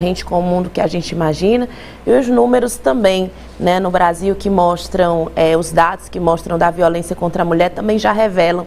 diferente com o mundo que a gente imagina, e os números também, né, no Brasil que mostram, os dados que mostram da violência contra a mulher também já revelam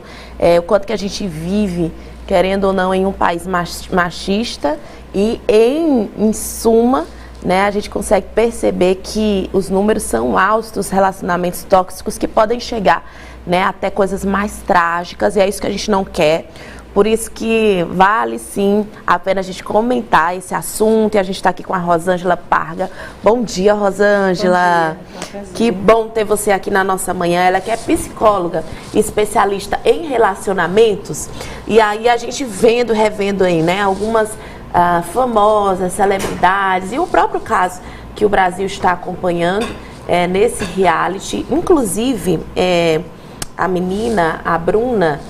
o quanto que a gente vive, querendo ou não, em um país machista e em suma, né, a gente consegue perceber que os números são altos dos relacionamentos tóxicos que podem chegar, né, até coisas mais trágicas, e é isso que a gente não quer. Por isso que vale sim a pena a gente comentar esse assunto, e a gente está aqui com a Rosângela Parga. Bom dia, Rosângela. Bom dia, que bom ter você aqui na nossa manhã. Ela que é psicóloga, especialista em relacionamentos, e aí a gente revendo aí, né, algumas famosas celebridades e o próprio caso que o Brasil está acompanhando nesse reality. Inclusive, a menina, a Bruna,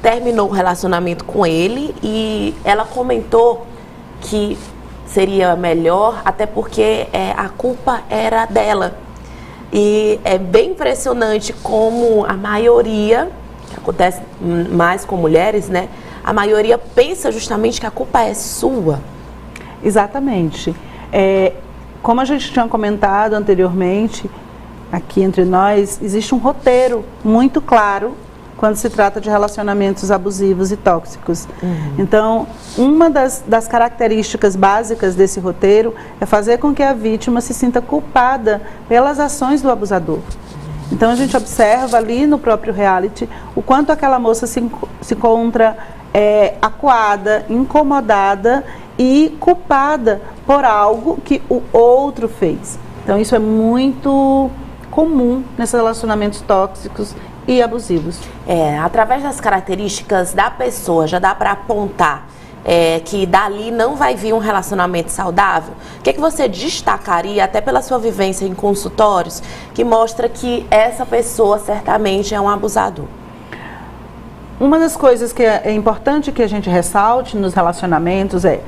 terminou o relacionamento com ele e ela comentou que seria melhor, até porque a culpa era dela. E é bem impressionante como a maioria, que acontece mais com mulheres, né? A maioria pensa justamente que a culpa é sua. Exatamente. Como a gente tinha comentado anteriormente, aqui entre nós, existe um roteiro muito claro quando se trata de relacionamentos abusivos e tóxicos. Então, uma das características básicas desse roteiro é fazer com que a vítima se sinta culpada pelas ações do abusador. Então, a gente observa ali no próprio reality o quanto aquela moça se encontra acuada, incomodada e culpada por algo que o outro fez. Então, isso é muito comum nesses relacionamentos tóxicos e abusivos. Através das características da pessoa, já dá para apontar que dali não vai vir um relacionamento saudável? O que você destacaria, até pela sua vivência em consultórios, que mostra que essa pessoa certamente é um abusador? Uma das coisas que é importante que a gente ressalte nos relacionamentos é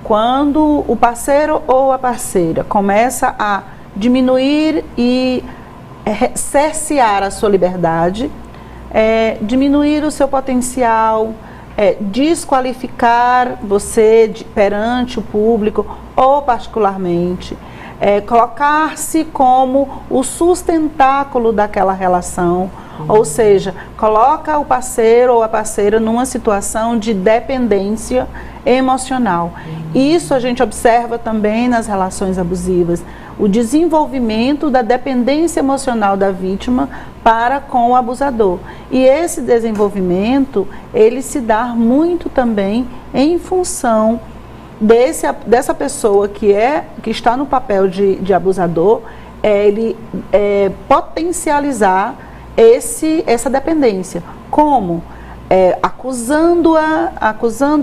quando o parceiro ou a parceira começa a diminuir e cercear a sua liberdade, diminuir o seu potencial, desqualificar você perante o público ou particularmente, colocar-se como o sustentáculo daquela relação, ou seja, coloca o parceiro ou a parceira numa situação de dependência emocional. Isso a gente observa também nas relações abusivas, o desenvolvimento da dependência emocional da vítima para com o abusador. E esse desenvolvimento, ele se dá muito também em função dessa pessoa que está no papel de abusador, ele potencializar essa dependência. Como? Acusando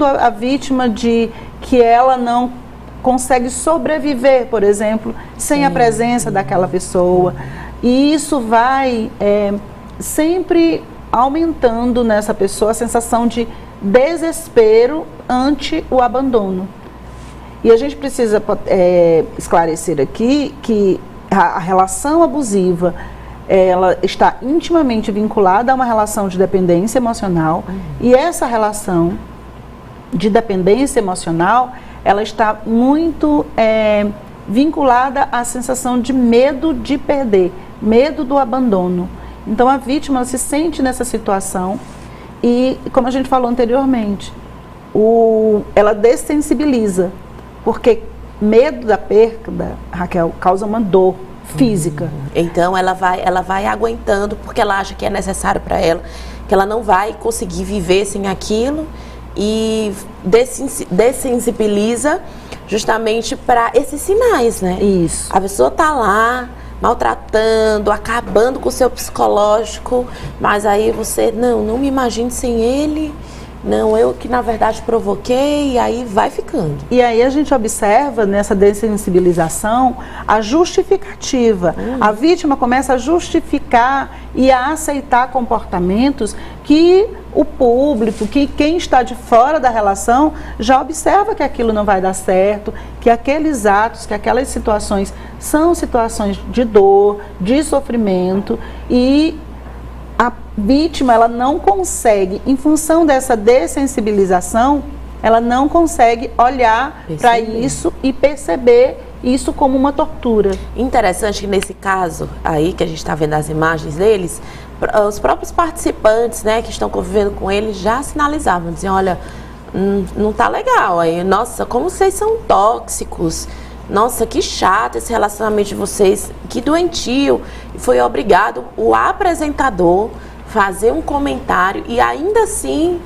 a vítima de que ela não consegue sobreviver, por exemplo, sem a presença daquela pessoa. E isso vai sempre aumentando nessa pessoa a sensação de desespero ante o abandono. E a gente precisa esclarecer aqui que a relação abusiva, ela está intimamente vinculada a uma relação de dependência emocional, e essa relação de dependência emocional, ela está muito vinculada à sensação de medo de perder, medo do abandono. Então a vítima se sente nessa situação e, como a gente falou anteriormente, ela dessensibiliza, porque medo da perda, Raquel, causa uma dor física. Então ela vai aguentando porque ela acha que é necessário para ela, que ela não vai conseguir viver sem aquilo, e dessensibiliza justamente para esses sinais, né? Isso. A pessoa tá lá maltratando, acabando com o seu psicológico, mas aí você, não me imagine sem ele, não, eu que na verdade provoquei, e aí vai ficando. E aí a gente observa nessa dessensibilização a justificativa. A vítima começa a justificar e a aceitar comportamentos que o público, que quem está de fora da relação já observa que aquilo não vai dar certo, que aqueles atos, que aquelas situações são situações de dor, de sofrimento, e a vítima, ela não consegue, em função dessa dessensibilização, ela não consegue olhar para isso e perceber isso como uma tortura. Interessante que nesse caso aí, que a gente está vendo as imagens deles, os próprios participantes, né, que estão convivendo com eles já sinalizavam, diziam, olha, não tá legal aí, nossa, como vocês são tóxicos, nossa, que chato esse relacionamento de vocês, que doentio. E foi obrigado o apresentador fazer um comentário e ainda assim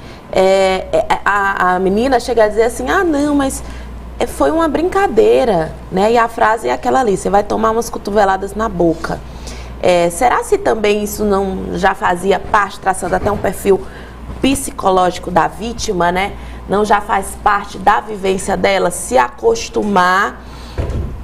a menina chega a dizer assim, ah não, mas foi uma brincadeira, né? E a frase é aquela ali, você vai tomar umas cotoveladas na boca. Será se também isso não já fazia parte, traçando até um perfil psicológico da vítima, né? Não já faz parte da vivência dela se acostumar?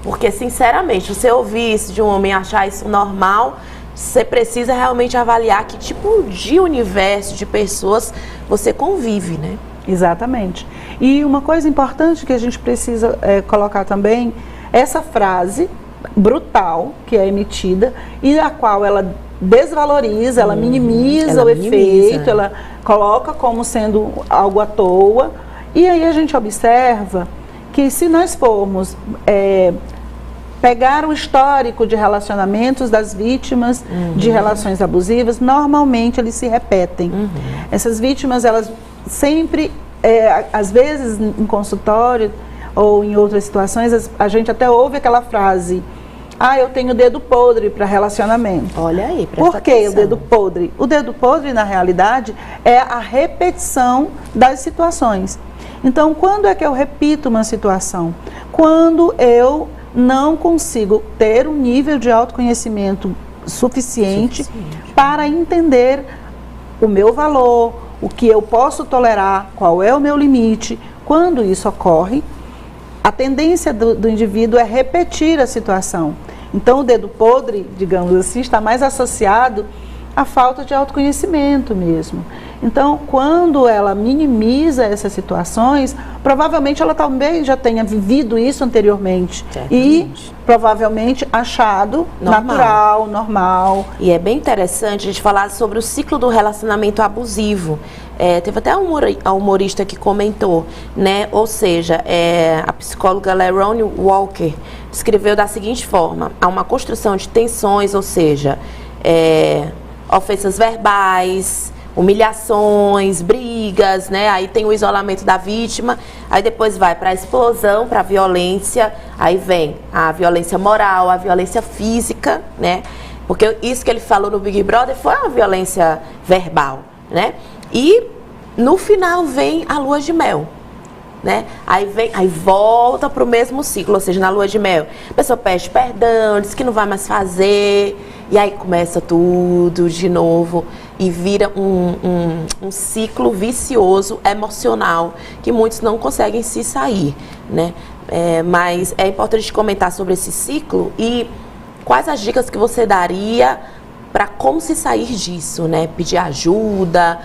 Porque, sinceramente, você ouvir isso de um homem e achar isso normal, você precisa realmente avaliar que tipo de universo, de pessoas você convive, né? Exatamente. E uma coisa importante que a gente precisa colocar também, essa frase brutal que é emitida e a qual ela desvaloriza, ela minimiza o efeito, ela coloca como sendo algo à toa. E aí a gente observa que se nós formos pegar o histórico de relacionamentos das vítimas de relações abusivas, normalmente eles se repetem. Essas vítimas, elas sempre, às vezes em consultório ou em outras situações, a gente até ouve aquela frase, ah, eu tenho dedo podre para relacionamento. Olha aí, presta Por que atenção. o dedo podre? O dedo podre, na realidade, é a repetição das situações. Então, quando é que eu repito uma situação? Quando eu não consigo ter um nível de autoconhecimento suficiente para entender o meu valor, o que eu posso tolerar, qual é o meu limite. Quando isso ocorre, a tendência do indivíduo é repetir a situação. Então, o dedo podre, digamos assim, está mais associado à falta de autoconhecimento mesmo. Então, quando ela minimiza essas situações, provavelmente ela também já tenha vivido isso anteriormente. E provavelmente achado natural, normal. E é bem interessante a gente falar sobre o ciclo do relacionamento abusivo. Teve até um humorista que comentou, né? Ou seja, a psicóloga Lerone Walker escreveu da seguinte forma: há uma construção de tensões, ou seja, ofensas verbais, humilhações, brigas, né? Aí tem o isolamento da vítima, aí depois vai para a explosão, para a violência, aí vem a violência moral, a violência física, né? Porque isso que ele falou no Big Brother foi uma violência verbal, né? E no final vem a lua de mel, né? Aí volta para o mesmo ciclo, ou seja, na lua de mel, a pessoa pede perdão, diz que não vai mais fazer, e aí começa tudo de novo e vira um ciclo vicioso emocional que muitos não conseguem se sair, né? Mas é importante comentar sobre esse ciclo e quais as dicas que você daria para como se sair disso, né? Pedir ajuda,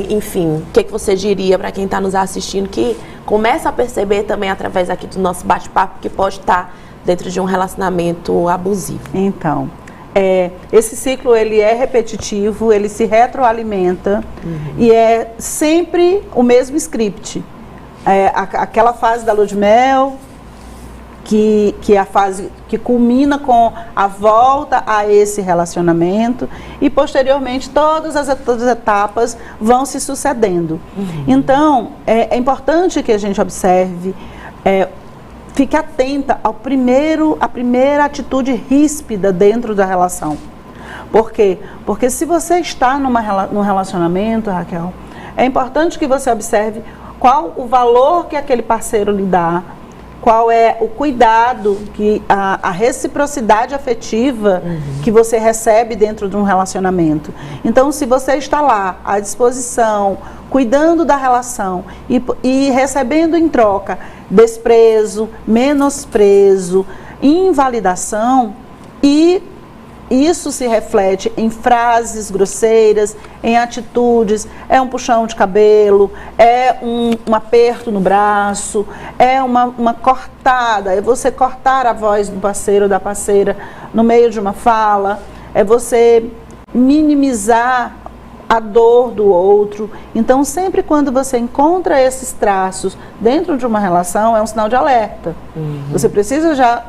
enfim, o que você diria para quem está nos assistindo que começa a perceber também através aqui do nosso bate-papo que pode estar dentro de um relacionamento abusivo? Então, esse ciclo ele é repetitivo, ele se retroalimenta e é sempre o mesmo script. Aquela fase da lua de mel, que é a fase que culmina com a volta a esse relacionamento e posteriormente todas as etapas vão se sucedendo. Então, é importante que a gente observe, fique atenta à primeira atitude ríspida dentro da relação. Por quê? Porque se você está num relacionamento, Raquel, é importante que você observe qual o valor que aquele parceiro lhe dá, qual é o cuidado, a reciprocidade afetiva que você recebe dentro de um relacionamento. Então, se você está lá à disposição, cuidando da relação e recebendo em troca desprezo, menosprezo, invalidação, e isso se reflete em frases grosseiras, em atitudes, é um puxão de cabelo, é um aperto no braço, é uma cortada, é você cortar a voz do parceiro ou da parceira no meio de uma fala, é você minimizar a dor do outro. Então, sempre quando você encontra esses traços dentro de uma relação, é um sinal de alerta. Você precisa já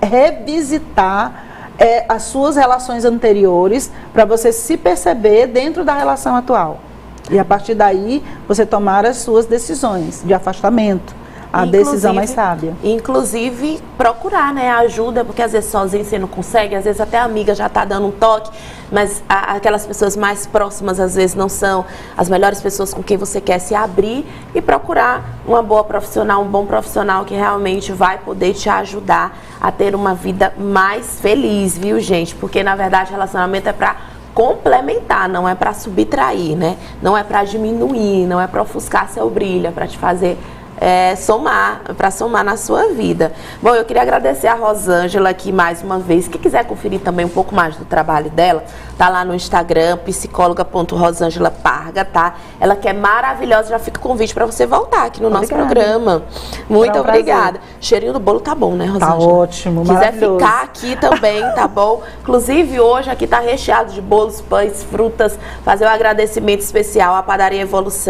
revisitar as suas relações anteriores para você se perceber dentro da relação atual. E a partir daí, você tomar as suas decisões de afastamento. A decisão mais sábia. Inclusive, procurar, né, ajuda, porque às vezes sozinho você não consegue, às vezes até a amiga já está dando um toque, mas aquelas pessoas mais próximas, às vezes, não são as melhores pessoas com quem você quer se abrir, e procurar uma boa profissional, um bom profissional que realmente vai poder te ajudar a ter uma vida mais feliz, viu, gente? Porque, na verdade, relacionamento é para complementar, não é para subtrair, né? Não é para diminuir, não é para ofuscar seu brilho, é para te fazer para somar na sua vida. Bom, eu queria agradecer a Rosângela aqui mais uma vez. Quem quiser conferir também um pouco mais do trabalho dela, tá lá no Instagram, psicóloga.rosângelaparga, tá? Ela que é maravilhosa, já fica o convite para você voltar aqui no nosso programa. Muito obrigada. Cheirinho do bolo tá bom, né, Rosângela? Tá ótimo, Quiser maravilhoso. ficar aqui também, tá bom? Inclusive, hoje aqui tá recheado de bolos, pães, frutas. Fazer um agradecimento especial à Padaria Evolução.